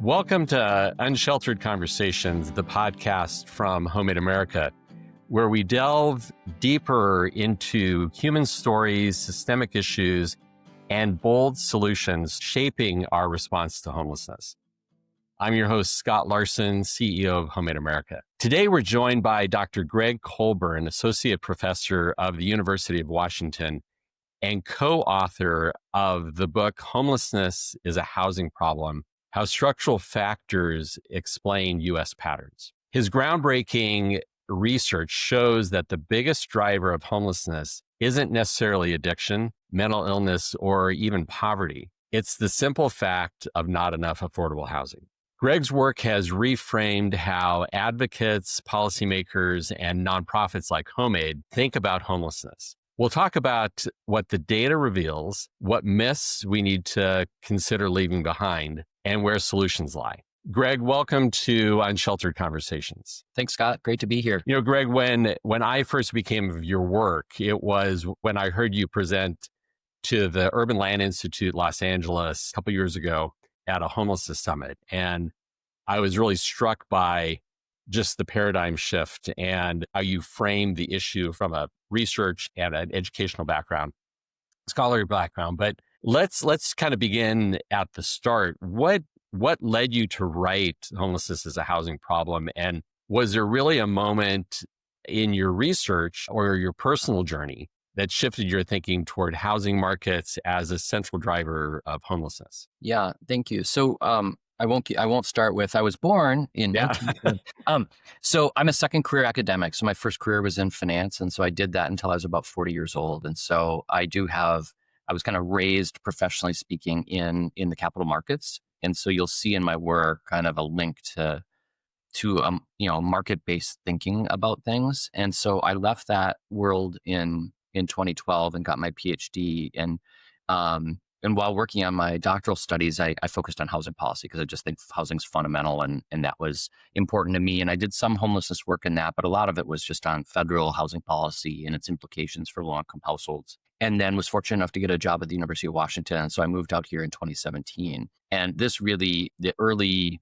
Welcome to Unsheltered Conversations, the podcast from HomeAid America, where we delve deeper into human stories, systemic issues, and bold solutions shaping our response to homelessness. I'm your host, Scott Larson, CEO of HomeAid America. Today, we're joined by Dr. Gregg Colburn, Associate Professor of the University of Washington and co-author of the book, Homelessness Is a Housing Problem: How Structural Factors Explain U.S. Patterns. His groundbreaking research shows that the biggest driver of homelessness isn't necessarily addiction, mental illness, or even poverty. It's the simple fact of not enough affordable housing. Gregg's work has reframed how advocates, policymakers, and nonprofits like HomeAid think about homelessness. We'll talk about what the data reveals, what myths we need to consider leaving behind, and where solutions lie. Gregg, welcome to Unsheltered Conversations. Thanks, Scott. Great to be here. You know, Gregg, when I first became of your work, it was when I heard you present to the Urban Land Institute, Los Angeles, a couple years ago at a homelessness summit. And I was really struck by just the paradigm shift and how you framed the issue from a research and an educational background, scholarly background. But let's kind of begin at the start. What led you to write Homelessness as a Housing Problem? And was there really a moment in your research or your personal journey that shifted your thinking toward housing markets as a central driver of homelessness? Yeah, thank you. So I won't start with I was born in 19... So I'm a second career academic. So my first career was in finance, and so I did that until I was about 40 years old. And so I was kind of raised, professionally speaking, in the capital markets. And so you'll see in my work kind of a link to market-based thinking about things. And so I left that world in 2012 and got my PhD. And while working on my doctoral studies, I focused on housing policy because I just think housing's fundamental and that was important to me. And I did some homelessness work in that, but a lot of it was just on federal housing policy and its implications for low-income households. And then was fortunate enough to get a job at the University of Washington. So I moved out here in 2017. And this really, the early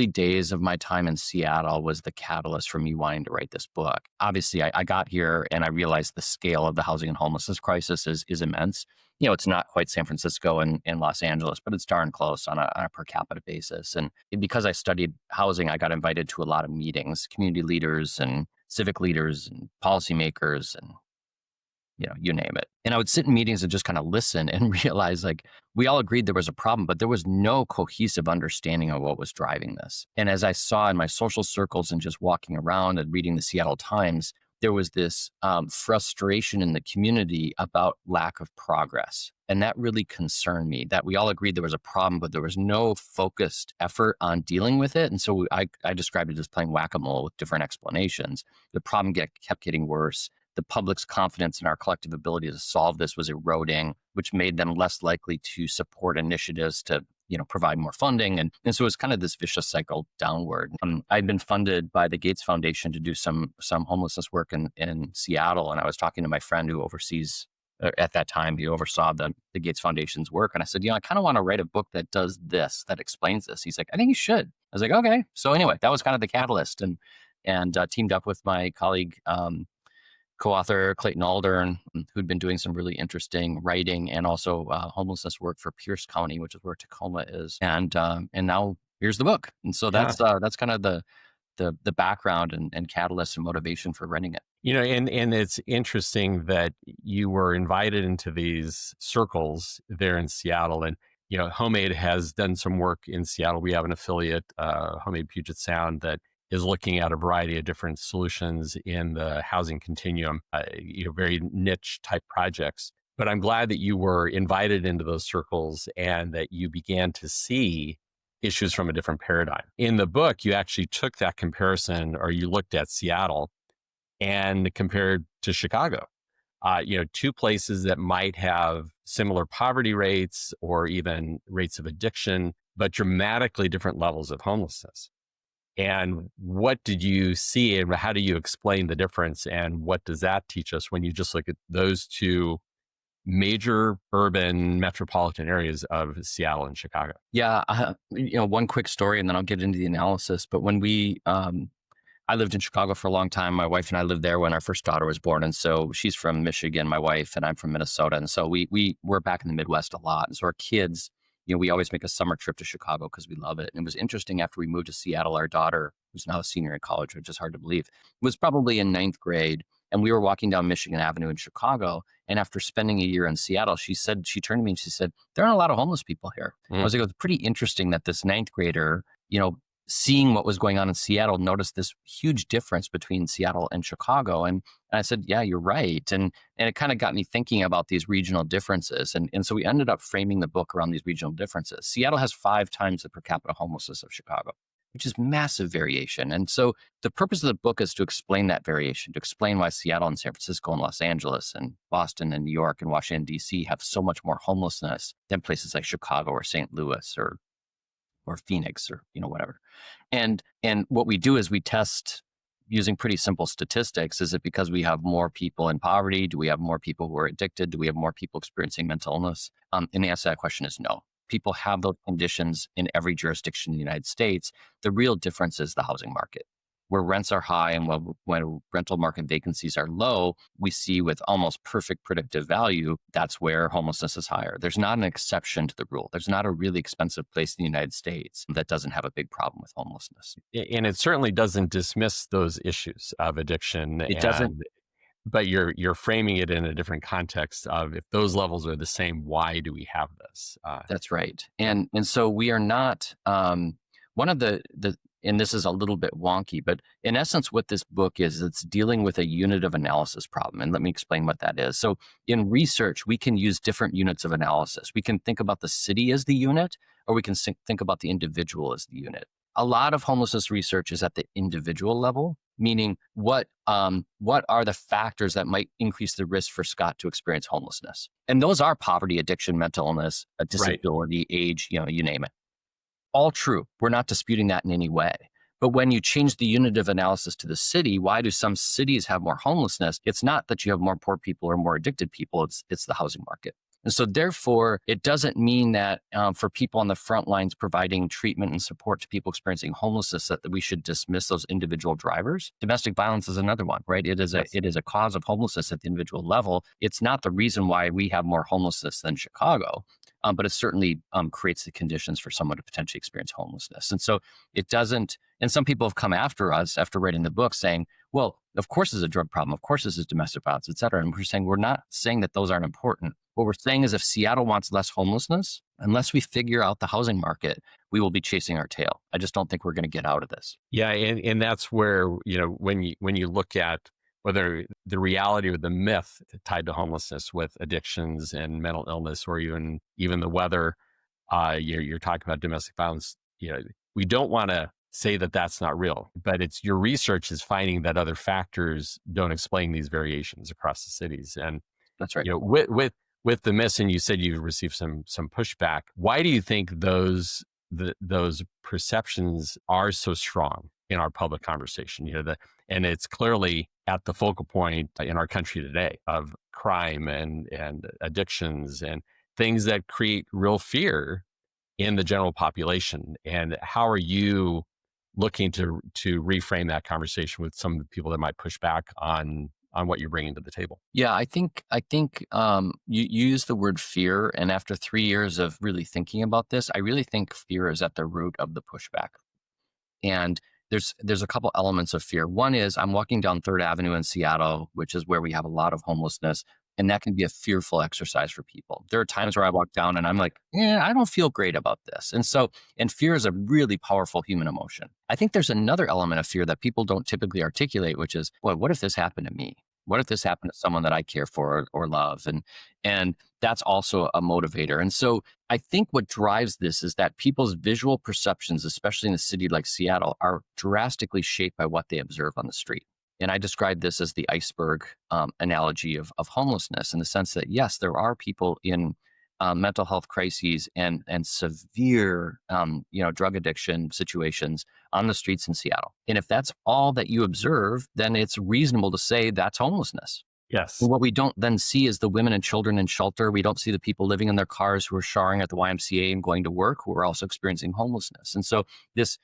days of my time in Seattle was the catalyst for me wanting to write this book. Obviously, I got here and I realized the scale of the housing and homelessness crisis is immense. You know, it's not quite San Francisco and Los Angeles, but it's darn close on a per capita basis. And because I studied housing, I got invited to a lot of meetings, community leaders and civic leaders and policymakers and you name it. And I would sit in meetings and just kind of listen and realize like we all agreed there was a problem, but there was no cohesive understanding of what was driving this. And as I saw in my social circles and just walking around and reading the Seattle Times, there was this frustration in the community about lack of progress. And that really concerned me, that we all agreed there was a problem, but there was no focused effort on dealing with it. And so I described it as playing whack-a-mole with different explanations. The problem kept getting worse. The public's confidence in our collective ability to solve this was eroding, which made them less likely to support initiatives to, provide more funding. And so it was kind of this vicious cycle downward. I'd been funded by the Gates Foundation to do some homelessness work in Seattle. And I was talking to my friend who oversees, at that time, he oversaw the Gates Foundation's work. And I said, I kind of want to write a book that does this, that explains this. He's like, I think you should. I was like, okay. So anyway, that was kind of the catalyst and teamed up with my colleague, co-author Clayton Aldern, who'd been doing some really interesting writing and also homelessness work for Pierce County, which is where Tacoma is. And now here's the book. And so that's kind of the background and catalyst and motivation for writing it. And it's interesting that you were invited into these circles there in Seattle. And, HomeAid has done some work in Seattle. We have an affiliate, HomeAid Puget Sound, that is looking at a variety of different solutions in the housing continuum, very niche type projects. But I'm glad that you were invited into those circles and that you began to see issues from a different paradigm. In the book, you actually took that comparison, or you looked at Seattle and compared to Chicago. Two places that might have similar poverty rates or even rates of addiction, but dramatically different levels of homelessness. And what did you see and how do you explain the difference? And what does that teach us when you just look at those two major urban metropolitan areas of Seattle and Chicago. Yeah, one quick story, and then I'll get into the analysis. But when I lived in Chicago for a long time. My wife and I lived there when our first daughter was born, and so she's from Michigan, my wife, and I'm from Minnesota, and so we were back in the Midwest a lot. And so our kids, we always make a summer trip to Chicago because we love it. And it was interesting after we moved to Seattle. Our daughter, who's now a senior in college, which is hard to believe, was probably in ninth grade, and we were walking down Michigan Avenue in Chicago. And after spending a year in Seattle, she turned to me and she said, "There aren't a lot of homeless people here." I was like, it was pretty interesting that this ninth grader, seeing what was going on in Seattle, noticed this huge difference between Seattle and Chicago. And I said, yeah, you're right. And it kind of got me thinking about these regional differences. And so we ended up framing the book around these regional differences. Seattle has 5 times the per capita homelessness of Chicago, which is massive variation. And so the purpose of the book is to explain that variation, to explain why Seattle and San Francisco and Los Angeles and Boston and New York and Washington, D.C. have so much more homelessness than places like Chicago or St. Louis or Phoenix or, whatever. And what we do is we test using pretty simple statistics. Is it because we have more people in poverty? Do we have more people who are addicted? Do we have more people experiencing mental illness? And the answer to that question is no. People have those conditions in every jurisdiction in the United States. The real difference is the housing market. Where rents are high and when rental market vacancies are low, we see with almost perfect predictive value, that's where homelessness is higher. There's not an exception to the rule. There's not a really expensive place in the United States that doesn't have a big problem with homelessness. And it certainly doesn't dismiss those issues of addiction. It doesn't. But you're framing it in a different context of, if those levels are the same, why do we have this? That's right. And so we are not one of the and this is a little bit wonky, but in essence, what this book is, it's dealing with a unit of analysis problem. And let me explain what that is. So in research, we can use different units of analysis. We can think about the city as the unit, or we can think about the individual as the unit. A lot of homelessness research is at the individual level, meaning what are the factors that might increase the risk for Scott to experience homelessness? And those are poverty, addiction, mental illness, a disability, age, you name it. All true. We're not disputing that in any way. But when you change the unit of analysis to the city, why do some cities have more homelessness? It's not that you have more poor people or more addicted people. It's the housing market. And so therefore, it doesn't mean that for people on the front lines providing treatment and support to people experiencing homelessness, that we should dismiss those individual drivers. Domestic violence is another one, right? It is a cause of homelessness at the individual level. It's not the reason why we have more homelessness than Chicago. But it certainly creates the conditions for someone to potentially experience homelessness. And so it doesn't, and some people have come after us after writing the book saying, well, of course it's a drug problem, of course this is domestic violence, et cetera. And we're saying, we're not saying that those aren't important. What we're saying is, if Seattle wants less homelessness, unless we figure out the housing market, we will be chasing our tail. I just don't think we're going to get out of this. Yeah, and that's where, when you look at whether the reality or the myth tied to homelessness with addictions and mental illness, or even the weather, you're talking about domestic violence. We don't want to say that that's not real, but it's your research is finding that other factors don't explain these variations across the cities. And that's right. With the myths, and you said you've received some pushback. Why do you think those perceptions are so strong in our public conversation? And it's clearly at the focal point in our country today of crime and addictions and things that create real fear in the general population. And how are you looking to reframe that conversation with some of the people that might push back on what you're bringing to the table? Yeah, I think you use the word fear, and after 3 years of really thinking about this, I really think fear is at the root of the pushback. And there's a couple elements of fear. One is, I'm walking down 3rd Avenue in Seattle, which is where we have a lot of homelessness, and that can be a fearful exercise for people. There are times where I walk down and I'm like, I don't feel great about this. And fear is a really powerful human emotion. I think there's another element of fear that people don't typically articulate, which is, boy, what if this happened to me? What if this happened to someone that I care for or love? And that's also a motivator. And so I think what drives this is that people's visual perceptions, especially in a city like Seattle, are drastically shaped by what they observe on the street. And I describe this as the iceberg analogy of homelessness, in the sense that, yes, there are people in mental health crises and severe drug addiction situations on the streets in Seattle. And if that's all that you observe, then it's reasonable to say that's homelessness. Yes. And what we don't then see is the women and children in shelter. We don't see the people living in their cars who are showering at the YMCA and going to work, who are also experiencing homelessness. And so this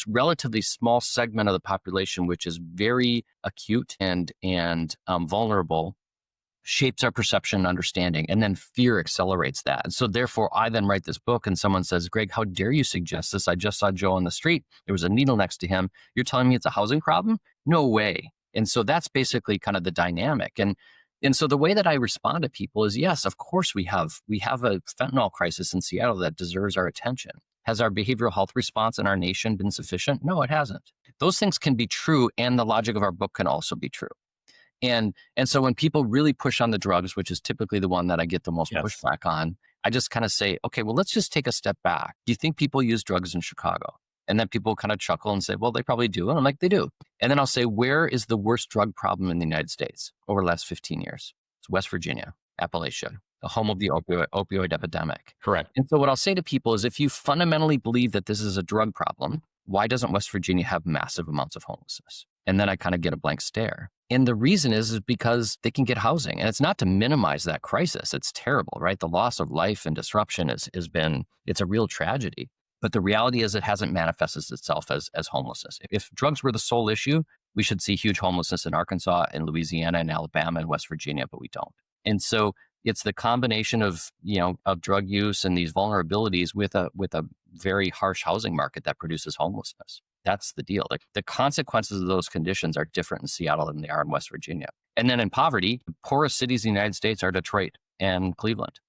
relatively small segment of the population, which is very acute and vulnerable, shapes our perception and understanding, and then fear accelerates that. And so therefore, I then write this book and someone says, Greg, how dare you suggest this? I just saw Joe on the street. There was a needle next to him. You're telling me it's a housing problem? No way. And so that's basically kind of the dynamic. And so the way that I respond to people is, yes, of course we have a fentanyl crisis in Seattle that deserves our attention. Has our behavioral health response in our nation been sufficient? No, it hasn't. Those things can be true, and the logic of our book can also be true. And so when people really push on the drugs, which is typically the one that I get the most Yes. pushback on, I just kind of say, okay, well, let's just take a step back. Do you think people use drugs in Chicago? And then people kind of chuckle and say, well, they probably do. And I'm like, they do. And then I'll say, where is the worst drug problem in the United States over the last 15 years? It's West Virginia, Appalachia, the home of the opioid epidemic. Correct. And so what I'll say to people is, if you fundamentally believe that this is a drug problem, why doesn't West Virginia have massive amounts of homelessness? And then I kind of get a blank stare. And the reason is because they can get housing. And it's not to minimize that crisis. It's terrible, right? The loss of life and disruption it's a real tragedy. But the reality is it hasn't manifested itself as homelessness. If drugs were the sole issue, we should see huge homelessness in Arkansas and Louisiana and Alabama and West Virginia, but we don't. And so it's the combination of drug use and these vulnerabilities with a very harsh housing market that produces homelessness. That's the deal. Like, the consequences of those conditions are different in Seattle than they are in West Virginia. And then in poverty, the poorest cities in the United States are Detroit and Cleveland.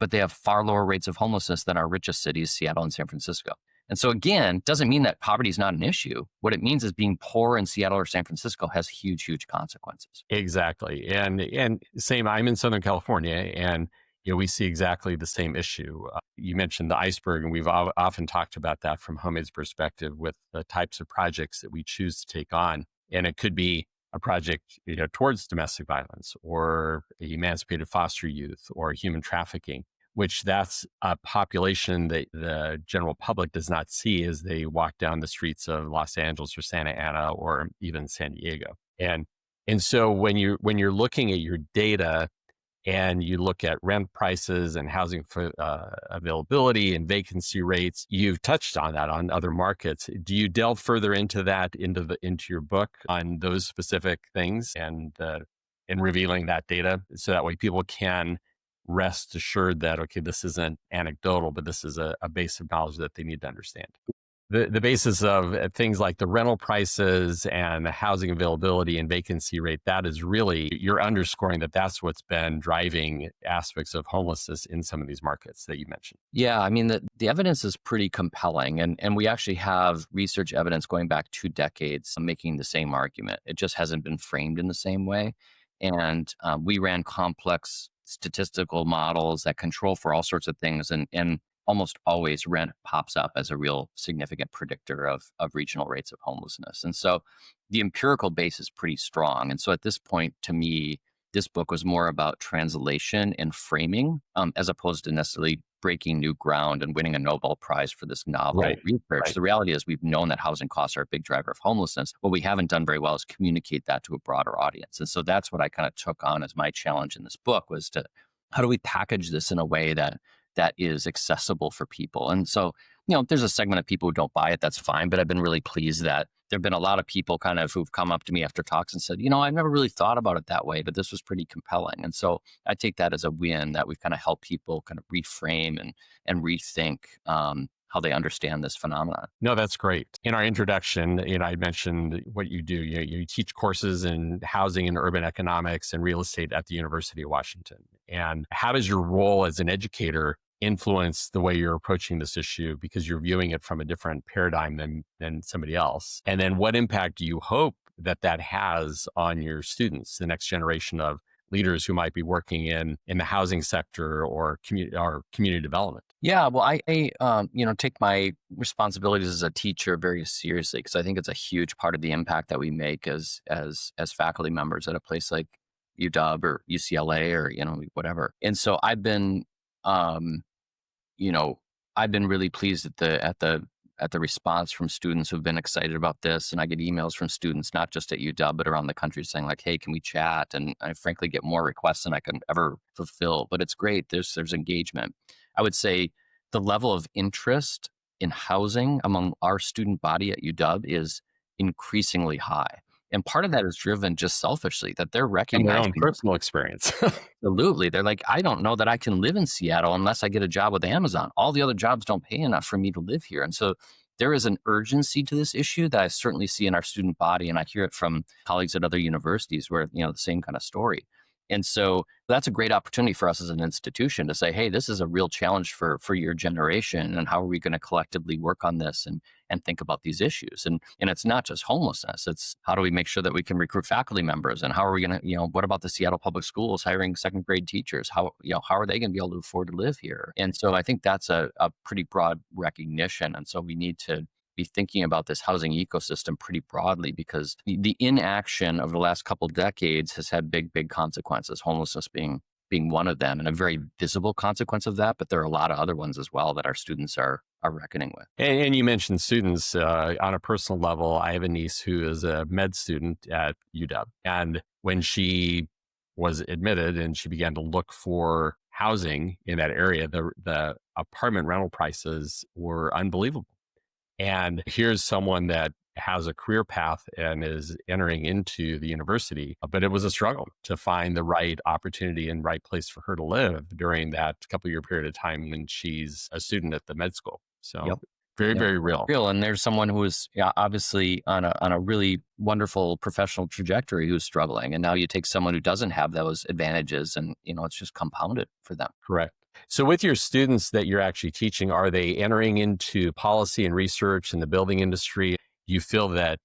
But they have far lower rates of homelessness than our richest cities, Seattle and San Francisco. And so again, doesn't mean that poverty is not an issue. What it means is being poor in Seattle or San Francisco has huge, huge consequences. Exactly. And same, I'm in Southern California, and we see exactly the same issue. You mentioned the iceberg, and we've often talked about that from HomeAid's perspective with the types of projects that we choose to take on. And it could be a project towards domestic violence or emancipated foster youth or human trafficking, which that's a population that the general public does not see as they walk down the streets of Los Angeles or Santa Ana or even San Diego. And so when you're looking at your data and you look at rent prices and housing availability and vacancy rates, you've touched on that on other markets. Do you delve further into that into your book on those specific things and revealing that data so that way people can rest assured that, okay, this isn't anecdotal, but this is a base of knowledge that they need to understand? The basis of things like the rental prices and the housing availability and vacancy rate, that is really, you're underscoring that that's what's been driving aspects of homelessness in some of these markets that you mentioned. Yeah, I mean, the evidence is pretty compelling. And we actually have research evidence going back 2 decades making the same argument. It just hasn't been framed in the same way. And we ran complex statistical models that control for all sorts of things. And almost always rent pops up as a real significant predictor of regional rates of homelessness. And so the empirical base is pretty strong. And so at this point, to me, this book was more about translation and framing as opposed to necessarily breaking new ground and winning a Nobel Prize for this novel research. Right. The reality is we've known that housing costs are a big driver of homelessness. What we haven't done very well is communicate that to a broader audience. And so that's what I kind of took on as my challenge in this book, was to, how do we package this in a way that is accessible for people? And so, there's a segment of people who don't buy it. That's fine. But I've been really pleased that there've been a lot of people kind of who've come up to me after talks and said, I've never really thought about it that way, but this was pretty compelling. And so I take that as a win, that we've kind of helped people kind of reframe and rethink how they understand this phenomenon. No, that's great. In our introduction, I mentioned what you do. You teach courses in housing and urban economics and real estate at the University of Washington. And how does your role as an educator influence the way you're approaching this issue, because you're viewing it from a different paradigm than somebody else? And then what impact do you hope that has on your students, the next generation of leaders who might be working in the housing sector or community development? Yeah, well, I take my responsibilities as a teacher very seriously, because I think it's a huge part of the impact that we make as faculty members at a place like UW or UCLA or whatever. And so I've been really pleased at the at the response from students who've been excited about this. And I get emails from students, not just at UW, but around the country saying like, hey, can we chat? And I frankly get more requests than I can ever fulfill, but it's great. There's engagement. I would say the level of interest in housing among our student body at UW is increasingly high. And part of that is driven just selfishly that they're And their recognizing own personal experience. absolutely. They're like, I don't know that I can live in Seattle unless I get a job with Amazon. All the other jobs don't pay enough for me to live here. And so there is an urgency to this issue that I certainly see in our student body. And I hear it from colleagues at other universities where, the same kind of story. And so that's a great opportunity for us as an institution to say, hey, this is a real challenge for your generation. And how are we going to collectively work on this and think about these issues? And it's not just homelessness. It's how do we make sure that we can recruit faculty members? And how are we going to, what about the Seattle Public Schools hiring second grade teachers? How are they going to be able to afford to live here? And so I think that's a pretty broad recognition. And so we need to be thinking about this housing ecosystem pretty broadly because the inaction of the last couple of decades has had big consequences, homelessness being one of them and a very visible consequence of that. But there are a lot of other ones as well that our students are reckoning with. And you mentioned students on a personal level. I have a niece who is a med student at UW. And when she was admitted and she began to look for housing in that area, the apartment rental prices were unbelievable. And here's someone that has a career path and is entering into the university, but it was a struggle to find the right opportunity and right place for her to live during that couple-year period of time when she's a student at the med school. So Yep. very real. And there's someone who is obviously on a really wonderful professional trajectory who's struggling. And now you take someone who doesn't have those advantages and, it's just compounded for them. Correct. So with your students that you're actually teaching, are they entering into policy and research in the building industry? You feel that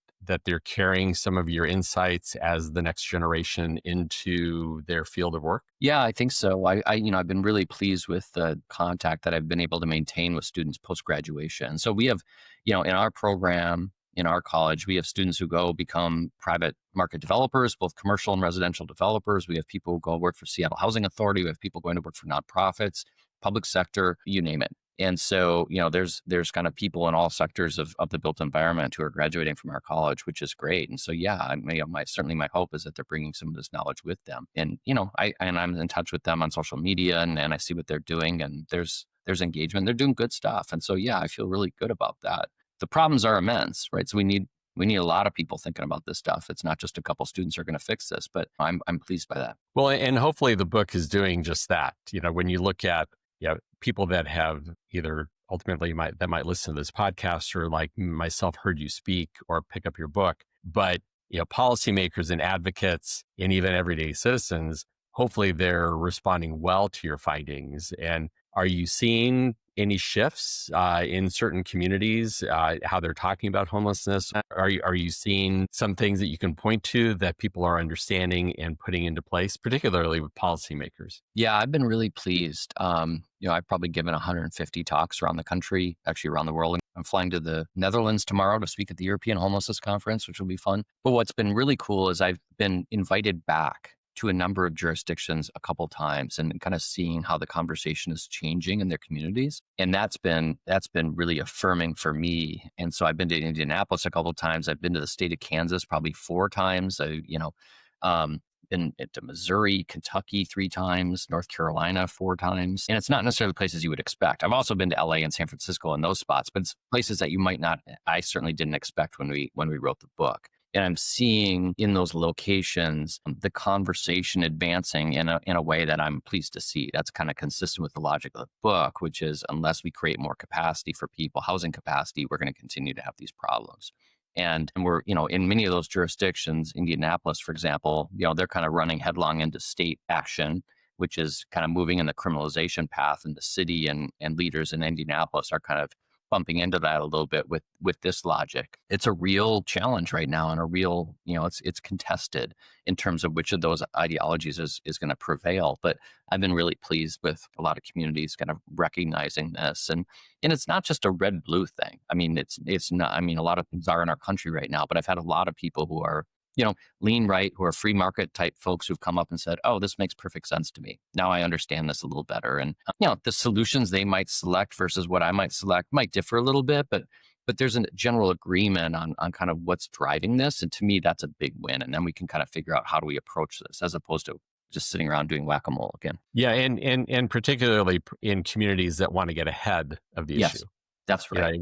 they're carrying some of your insights as the next generation into their field of work? Yeah, I think so. I've been really pleased with the contact that I've been able to maintain with students post-graduation. So we have, in our program, in our college, we have students who go become private market developers, both commercial and residential developers. We have people who go work for Seattle Housing Authority. We have people going to work for nonprofits, public sector, you name it. And so, there's kind of people in all sectors of the built environment who are graduating from our college, which is great. And so, certainly my hope is that they're bringing some of this knowledge with them. And, I'm in touch with them on social media and I see what they're doing and there's engagement. They're doing good stuff. And so, I feel really good about that. The problems are immense, right? So we need a lot of people thinking about this stuff. It's not just a couple students are going to fix this, but I'm pleased by that. Well, and hopefully the book is doing just that. When you look at people that have either ultimately that might listen to this podcast or like myself heard you speak or pick up your book, but policymakers and advocates and even everyday citizens, hopefully they're responding well to your findings. And are you seeing any shifts in certain communities, how they're talking about homelessness? Are you seeing some things that you can point to that people are understanding and putting into place, particularly with policymakers? Yeah, I've been really pleased. I've probably given 150 talks around the country, actually around the world. I'm flying to the Netherlands tomorrow to speak at the European Homelessness Conference, which will be fun. But what's been really cool is I've been invited back to a number of jurisdictions a couple times and kind of seeing how the conversation is changing in their communities. And that's been really affirming for me. And so I've been to Indianapolis a couple of times. I've been to the state of Kansas probably 4 times. Been to Missouri, Kentucky 3 times, North Carolina 4 times. And it's not necessarily places you would expect. I've also been to LA and San Francisco and those spots, but it's places that you might not, I certainly didn't expect when we wrote the book. And I'm seeing in those locations the conversation advancing in a way that I'm pleased to see. That's kind of consistent with the logic of the book, which is unless we create more capacity for people, housing capacity, we're going to continue to have these problems. And we're, in many of those jurisdictions, Indianapolis, for example, they're kind of running headlong into state action, which is kind of moving in the criminalization path. And the city and leaders in Indianapolis are kind of bumping into that a little bit with this logic. It's a real challenge right now and a real, it's contested in terms of which of those ideologies is going to prevail. But I've been really pleased with a lot of communities kind of recognizing this. And it's not just a red-blue thing. I mean, it's not, a lot of things are in our country right now, but I've had a lot of people who are lean right, who are free market type folks who've come up and said, oh, this makes perfect sense to me. Now I understand this a little better. And, the solutions they might select versus what I might select might differ a little bit, but but there's a general agreement on kind of what's driving this. And to me, that's a big win. And then we can kind of figure out how do we approach this as opposed to just sitting around doing whack-a-mole again. Yeah, and particularly in communities that want to get ahead of the issue. Yes, that's right.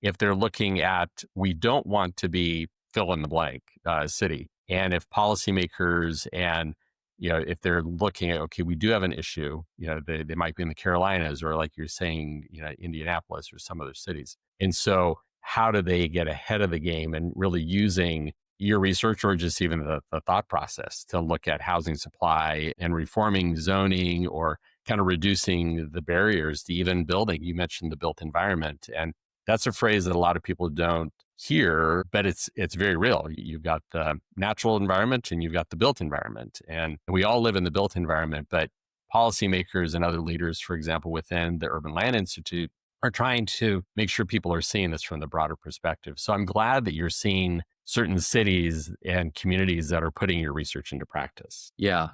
If they're looking at, we don't want to be fill in the blank city, and if policymakers and if they're looking at, okay, we do have an issue, they might be in the Carolinas or like you're saying, Indianapolis or some other cities, and so how do they get ahead of the game and really using your research or just even the thought process to look at housing supply and reforming zoning or kind of reducing the barriers to even building. You mentioned the built environment, and that's a phrase that a lot of people don't hear, but it's very real. You've got the natural environment and you've got the built environment, and we all live in the built environment, but policymakers and other leaders, for example, within the Urban Land Institute, are trying to make sure people are seeing this from the broader perspective. So I'm glad that you're seeing certain cities and communities that are putting your research into practice. Yeah.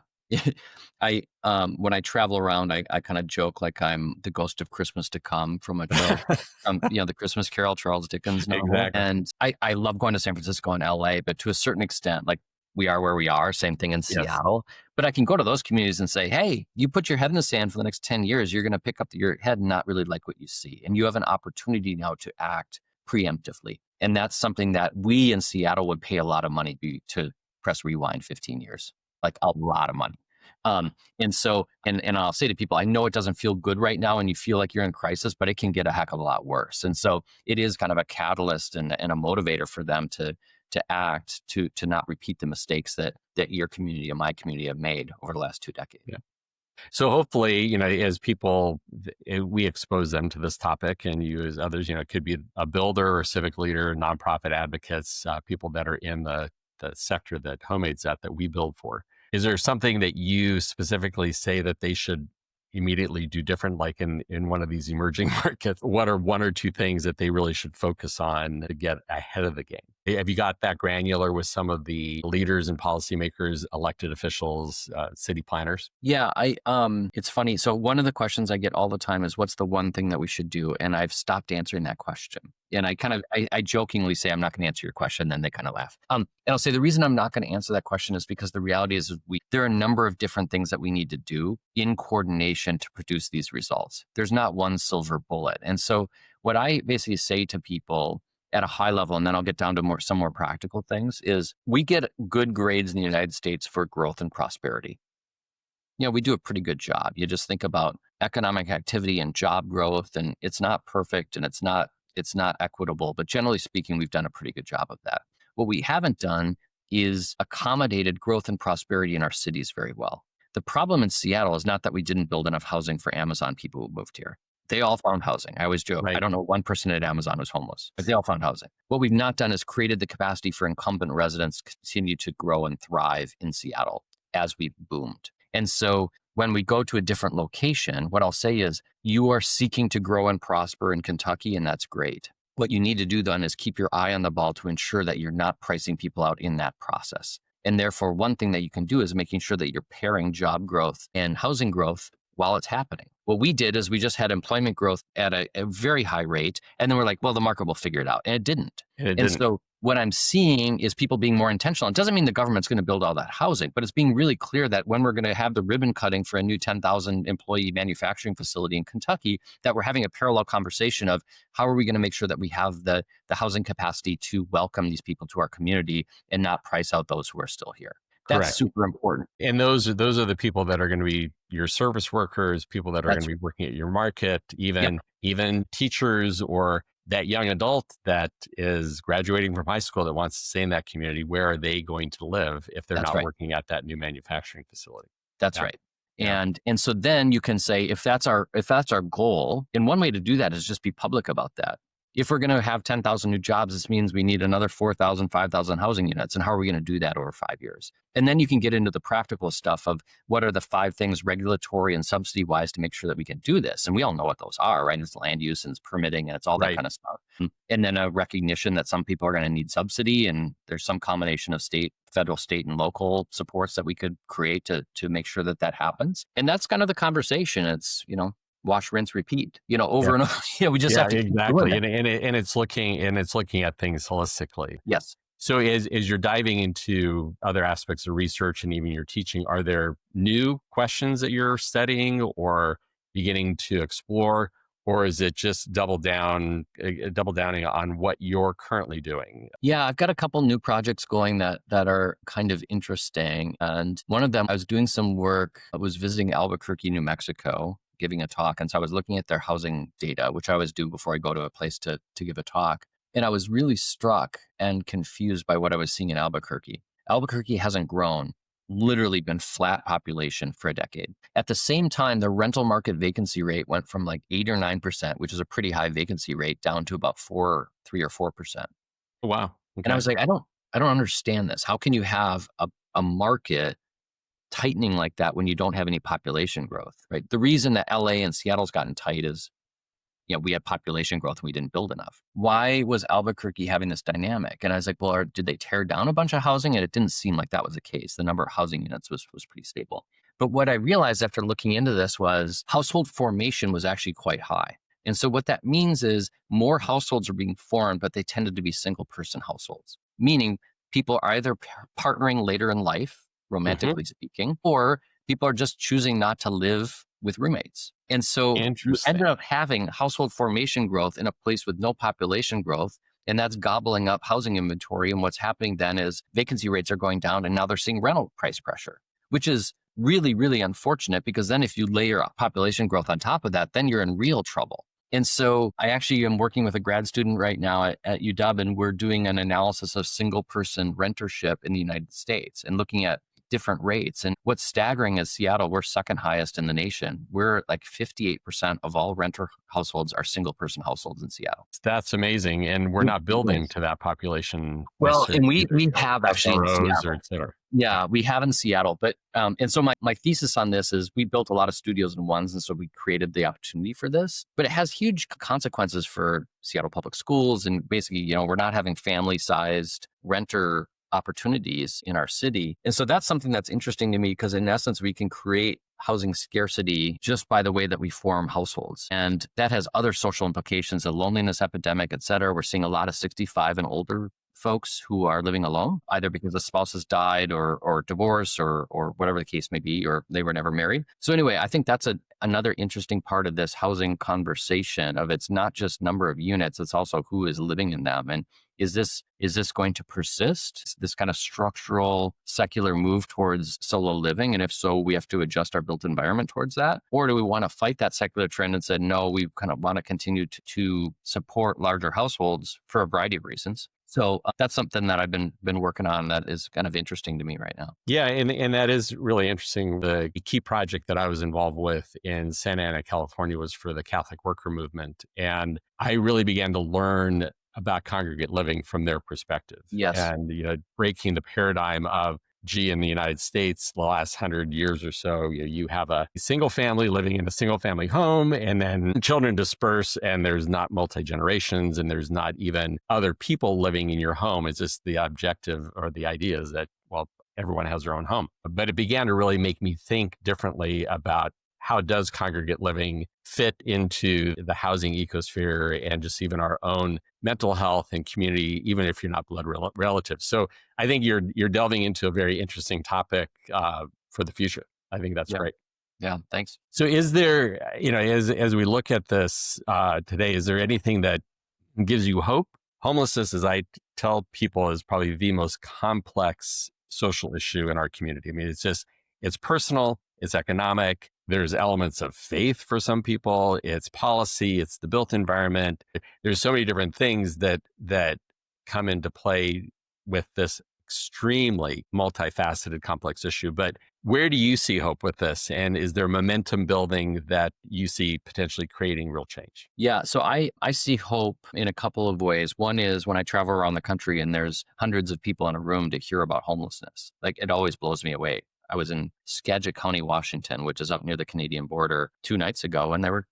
I when I travel around, I kind of joke like I'm the ghost of Christmas to come from the Christmas Carol, Charles Dickens novel. Exactly. And I love going to San Francisco and LA, but to a certain extent, like we are where we are, same thing in Seattle. But I can go to those communities and say, hey, you put your head in the sand for the next 10 years, you're going to pick up your head and not really like what you see. And you have an opportunity now to act preemptively. And that's something that we in Seattle would pay a lot of money to press rewind 15 years, like a lot of money. And so, and I'll say to people, I know it doesn't feel good right now and you feel like you're in crisis, but it can get a heck of a lot worse. And so it is kind of a catalyst and a motivator for them to act, to not repeat the mistakes that your community and my community have made over the last 2 decades. Yeah. So hopefully, as people, we expose them to this topic, and you as others, it could be a builder or civic leader, nonprofit advocates, people that are in the sector that HomeAid's at, that we build for. Is there something that you specifically say that they should immediately do different, like in one of these emerging markets? What are one or two things that they really should focus on to get ahead of the game? Have you got that granular with some of the leaders and policymakers, elected officials, city planners? Yeah, it's funny. So one of the questions I get all the time is, what's the one thing that we should do? And I've stopped answering that question. And I jokingly say, I'm not going to answer your question. Then they kind of laugh. And I'll say the reason I'm not going to answer that question is because the reality is there are a number of different things that we need to do in coordination to produce these results. There's not one silver bullet. And so what I basically say to people at a high level, and then I'll get down to some more practical things, is we get good grades in the United States for growth and prosperity. We do a pretty good job. You just think about economic activity and job growth, and it's not perfect and it's not equitable, but generally speaking, we've done a pretty good job of that. What we haven't done is accommodated growth and prosperity in our cities very well. The problem in Seattle is not that we didn't build enough housing for Amazon people who moved here. They all found housing. I always joke, right. I don't know one person at Amazon who's homeless, but they all found housing. What we've not done is created the capacity for incumbent residents to continue to grow and thrive in Seattle as we've boomed. And so when we go to a different location, what I'll say is, you are seeking to grow and prosper in Kentucky, and that's great. What you need to do then is keep your eye on the ball to ensure that you're not pricing people out in that process. And therefore, one thing that you can do is making sure that you're pairing job growth and housing growth while it's happening. What we did is we just had employment growth at a very high rate. And then we're like, well, the market will figure it out. And it didn't. So what I'm seeing is people being more intentional. It doesn't mean the government's going to build all that housing, but it's being really clear that when we're going to have the ribbon cutting for a new 10,000 employee manufacturing facility in Kentucky, that we're having a parallel conversation of how are we going to make sure that we have the housing capacity to welcome these people to our community and not price out those who are still here. That's correct. Super important. And those are the people that are going to be your service workers, people that are going to be working at your market, even teachers, or that young adult that is graduating from high school that wants to stay in that community. Where are they going to live if they're not working at that new manufacturing facility? That's right. And so then you can say, if that's our goal, and one way to do that is just be public about that. If we're going to have 10,000 new jobs, this means we need another 4,000, 5,000 housing units. And how are we going to do that over 5 years? And then you can get into the practical stuff of what are the 5 things regulatory and subsidy wise to make sure that we can do this. And we all know what those are, right? It's land use and it's permitting and it's all that kind of stuff. And then a recognition that some people are going to need subsidy, and there's some combination of federal, state, and local supports that we could create to make sure that happens. And that's kind of the conversation. It's, wash, rinse, repeat, Yeah. over and over. We just Yeah, have to keep doing exactly. it. And it's looking at things holistically. Yes. So as you're diving into other aspects of research and even your teaching, are there new questions that you're studying or beginning to explore, or is it just double downing on what you're currently doing? Yeah, I've got a couple new projects going that are kind of interesting. And one of them, I was doing some work, I was visiting Albuquerque, New Mexico, giving a talk. And so I was looking at their housing data, which I always do before I go to a place to give a talk. And I was really struck and confused by what I was seeing in Albuquerque. Albuquerque hasn't grown, literally been flat population for a decade. At the same time, the rental market vacancy rate went from like 8 or 9%, which is a pretty high vacancy rate, down to about 3 or 4%. Wow. And I Okay. was like, I don't understand this. How can you have a market tightening like that when you don't have any population growth, right? The reason that LA and Seattle's gotten tight is, we had population growth and we didn't build enough. Why was Albuquerque having this dynamic? And I was like, well, did they tear down a bunch of housing? And it didn't seem like that was the case. The number of housing units was pretty stable. But what I realized after looking into this was household formation was actually quite high. And so what that means is more households are being formed, but they tended to be single person households, meaning people are either partnering later in life, Hmm. romantically speaking, or people are just choosing not to live with roommates. And so you ended Interesting. up having household formation growth in a place with no population growth. And that's gobbling up housing inventory. And what's happening then is vacancy rates are going down and now they're seeing rental price pressure, which is really, really unfortunate because then if you layer population growth on top of that, then you're in real trouble. And so I actually am working with a grad student right now at UW, and we're doing an analysis of single person rentership in the United States and looking at different rates. And what's staggering is Seattle, we're second highest in the nation. We're like 58% of all renter households are single person households in Seattle. That's amazing. And we're It not really building is. to that population Well, necessarily and either, we have actually in SROs or Seattle. et cetera. Yeah, we have in Seattle. But and so my thesis on this is we built a lot of studios in ones, and so we created the opportunity for this. But it has huge consequences for Seattle public schools, and basically, we're not having family-sized renter opportunities in our city. And so that's something that's interesting to me because in essence, we can create housing scarcity just by the way that we form households. And that has other social implications, a loneliness epidemic, et cetera. We're seeing a lot of 65 and older folks who are living alone, either because the spouse has died or divorced or whatever the case may be, or they were never married. So anyway, I think that's another interesting part of this housing conversation of it's not just number of units, it's also who is living in them. And is this going to persist? This kind of structural secular move towards solo living? And if so, we have to adjust our built environment towards that? Or do we want to fight that secular trend and say, no, we kind of want to continue to support larger households for a variety of reasons? So that's something that I've been working on that is kind of interesting to me right now. Yeah, and that is really interesting. The key project that I was involved with in Santa Ana, California was for the Catholic worker movement. And I really began to learn about congregate living from their perspective Yes. and, breaking the paradigm of, in the United States, the last 100 years or so, you have a single family living in a single family home and then children disperse and there's not multi-generations and there's not even other people living in your home. It's just the objective or the idea is that, well, everyone has their own home. But it began to really make me think differently about how does congregate living fit into the housing ecosphere and just even our own mental health and community, even if you're not blood relatives. So I think you're delving into a very interesting topic for the future. I think that's Yeah. great. Yeah. Thanks. So is there, as we look at this today, is there anything that gives you hope? Homelessness, as I tell people, is probably the most complex social issue in our community. I mean, it's personal, it's economic, there's elements of faith for some people, it's policy, it's the built environment. There's so many different things that come into play with this extremely multifaceted, complex issue. But where do you see hope with this? And is there momentum building that you see potentially creating real change? Yeah. So I see hope in a couple of ways. One is when I travel around the country and there's hundreds of people in a room to hear about homelessness. Like it always blows me away. I was in Skagit County, Washington, which is up near the Canadian border 2 nights ago, and there were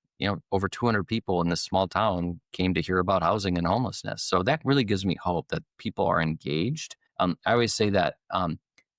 over 200 people in this small town came to hear about housing and homelessness. So that really gives me hope that people are engaged. I always say that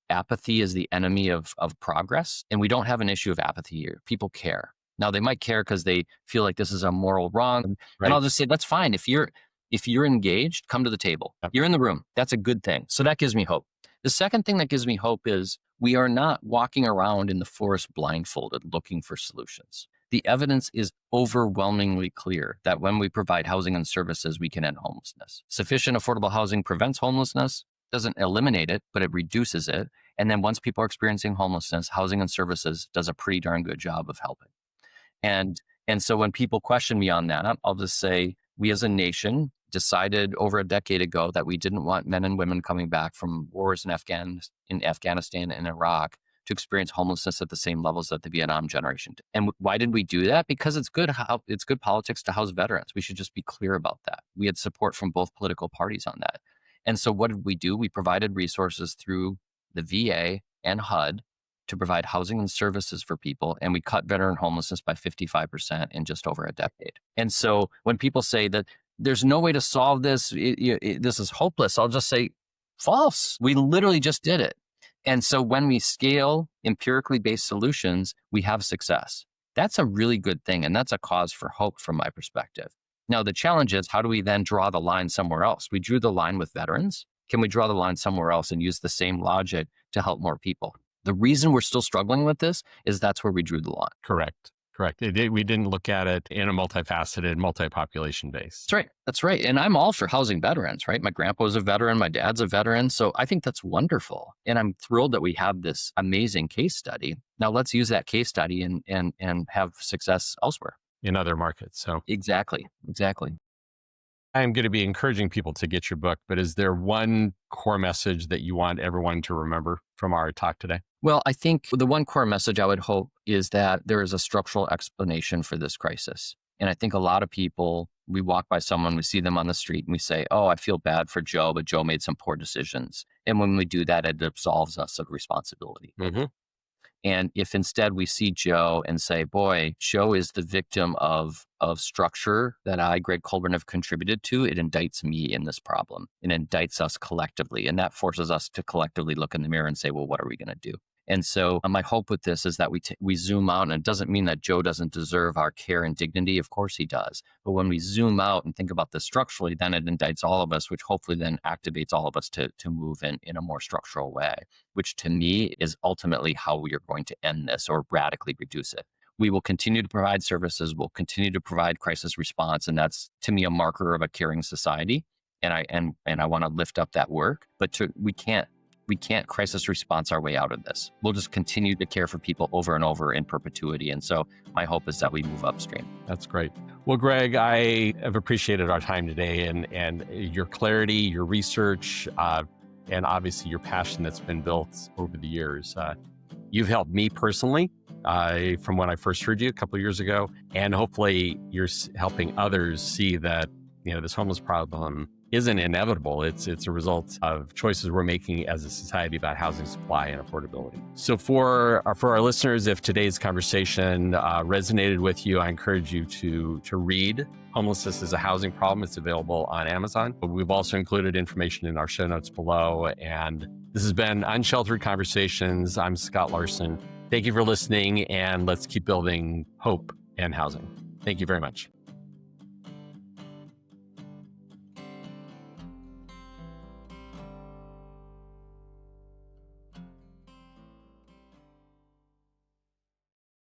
apathy is the enemy of progress, and we don't have an issue of apathy here. People care. Now they might care because they feel like this is a moral wrong. Right. And I'll just say, that's fine. If you're engaged, come to the table. Yep. You're in the room. That's a good thing. So that gives me hope. The second thing that gives me hope is we are not walking around in the forest blindfolded looking for solutions. The evidence is overwhelmingly clear that when we provide housing and services, we can end homelessness. Sufficient affordable housing prevents homelessness, doesn't eliminate it, but it reduces it. And then once people are experiencing homelessness, housing and services does a pretty darn good job of helping. And so when people question me on that, I'll just say, we as a nation decided over a decade ago that we didn't want men and women coming back from wars in Afghanistan and Iraq to experience homelessness at the same levels that the Vietnam generation did. And why did we do that? Because it's good politics to house veterans. We should just be clear about that. We had support from both political parties on that. And so what did we do? We provided resources through the VA and HUD to provide housing and services for people. And we cut veteran homelessness by 55% in just over a decade. And so when people say that there's no way to solve this, this is hopeless, I'll just say, false. We literally just did it. And so when we scale empirically based solutions, we have success. That's a really good thing. And that's a cause for hope from my perspective. Now, the challenge is, how do we then draw the line somewhere else? We drew the line with veterans. Can we draw the line somewhere else and use the same logic to help more people? The reason we're still struggling with this is that's where we drew the line. Correct. We didn't look at it in a multifaceted, multi-population base. That's right. And I'm all for housing veterans, right? My grandpa was a veteran. My dad's a veteran. So I think that's wonderful. And I'm thrilled that we have this amazing case study. Now let's use that case study and have success elsewhere. In other markets. So Exactly. I'm going to be encouraging people to get your book, but is there one core message that you want everyone to remember from our talk today? Well, I think the one core message I would hope is that there is a structural explanation for this crisis. And I think a lot of people, we walk by someone, we see them on the street and we say, oh, I feel bad for Joe, but Joe made some poor decisions. And when we do that, it absolves us of responsibility. Mm-hmm. And if instead we see Joe and say, boy, Joe is the victim of structure that I, Gregg Colburn, have contributed to, it indicts me in this problem. It indicts us collectively. And that forces us to collectively look in the mirror and say, well, what are we going to do? And so my hope with this is that we zoom out, and it doesn't mean that Joe doesn't deserve our care and dignity. Of course he does. But when we zoom out and think about this structurally, then it indicts all of us, which hopefully then activates all of us to move in a more structural way, which to me is ultimately how we are going to end this or radically reduce it. We will continue to provide services. We'll continue to provide crisis response. And that's, to me, a marker of a caring society. And I want to lift up that work, but we can't crisis response our way out of this. We'll just continue to care for people over and over in perpetuity. And so my hope is that we move upstream. That's great. Well, Gregg, I have appreciated our time today and your clarity, your research, and obviously your passion that's been built over the years. You've helped me personally from when I first heard you a couple of years ago, and hopefully you're helping others see that this homeless problem isn't inevitable. It's a result of choices we're making as a society about housing supply and affordability. So for our listeners, if today's conversation resonated with you, I encourage you to read Homelessness Is a Housing Problem. It's available on Amazon. But we've also included information in our show notes below. And this has been Unsheltered Conversations. I'm Scott Larson. Thank you for listening, and let's keep building hope and housing. Thank you very much.